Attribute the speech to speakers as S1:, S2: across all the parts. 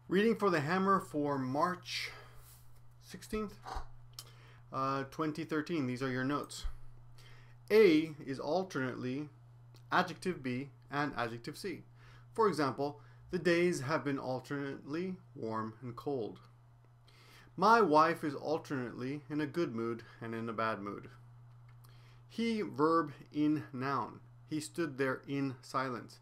S1: Reading for the Hammer for March 16th, 2013. These are your notes. A is alternately adjective B and adjective C. For example, the days have been alternately warm and cold. My wife is alternately in a good mood and in a bad mood. He, verb in noun. He stood there in silence.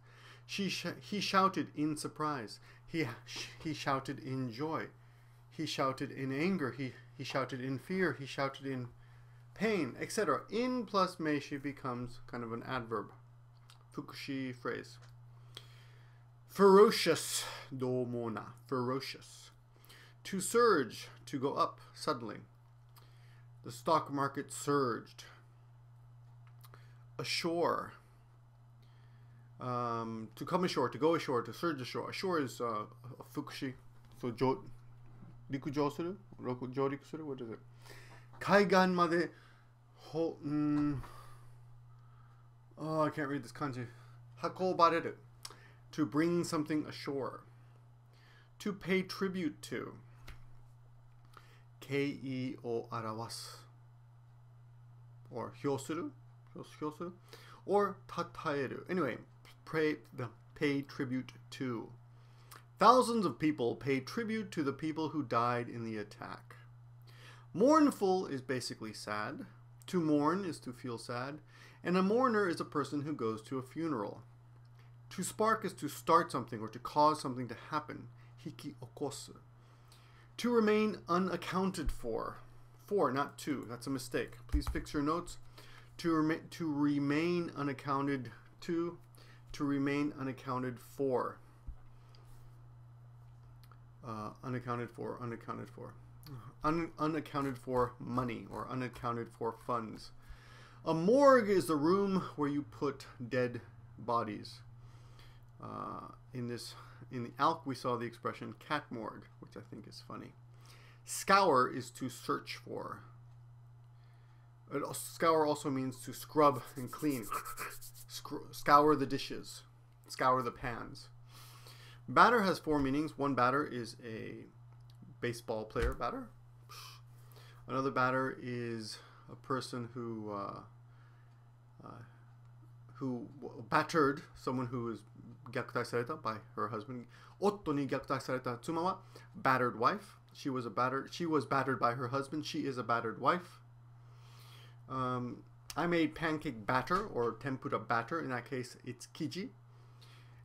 S1: He shouted in surprise. He shouted in joy. He shouted in anger. He shouted in fear. He shouted in pain, etc. In plus meishi becomes kind of an adverb. Fukushi phrase. Ferocious, domona, ferocious. To surge, to go up suddenly. The stock market surged. Ashore. To come ashore, to go ashore, to surge ashore. Ashore is fukushi. So, rikujou suru? Jōriku suru? What is it? Kaigan made oh, I can't read this kanji. Hakobareru. To bring something ashore. To pay tribute to. Kei o arawasu. Or hyosuru. Or tataeru. Anyway, pay tribute to. Thousands of people pay tribute to the people who died in the attack. Mournful is basically sad. To mourn is to feel sad. And a mourner is a person who goes to a funeral. To spark is to start something or to cause something to happen. Hiki okosu. To remain unaccounted for. For, not to. That's a mistake. Please fix your notes. To remain unaccounted to remain unaccounted for. Unaccounted for. Unaccounted for money or unaccounted for funds. A morgue is the room where you put dead bodies. In the ALK we saw the expression cat morgue, which I think is funny. Scour is to search for. Scour also means to scrub and clean. Scour the dishes. Scour the pans. Batter has four meanings. One batter is a baseball player batter. Another batter is a person who battered someone who is gyakutai sareta by her husband. Otto ni gyakutai sareta tsuma wa battered wife. She was battered by her husband. She is a battered wife. I made pancake batter or tempura batter. In that case, it's kiji.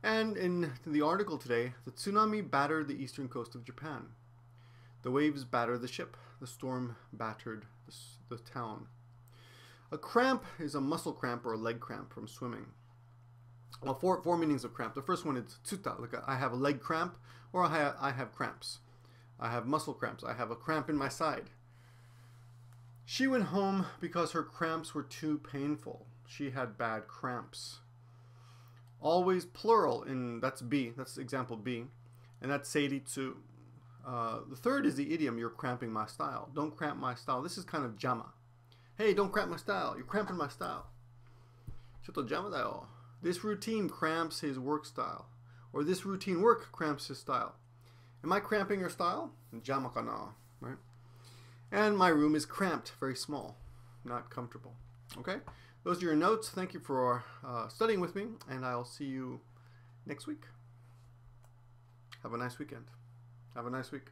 S1: And in the article today, the tsunami battered the eastern coast of Japan. The waves battered the ship. The storm battered the town. A cramp is a muscle cramp or a leg cramp from swimming. Well, four meanings of cramp. The first one is tsuta, like I have a leg cramp, or I have cramps. I have muscle cramps. I have a cramp in my side. She went home because her cramps were too painful. She had bad cramps. Always plural, and that's B. That's example B. And that's seiritsu. The third is the idiom, you're cramping my style. Don't cramp my style. This is kind of jama. Hey, don't cramp my style. You're cramping my style. Shotto jama da yo. This routine cramps his work style. Or this routine work cramps his style. Am I cramping your style? Jama kana, right? And my room is cramped, very small, not comfortable. Okay? Those are your notes. Thank you for studying with me, and I'll see you next week. Have a nice weekend. Have a nice week.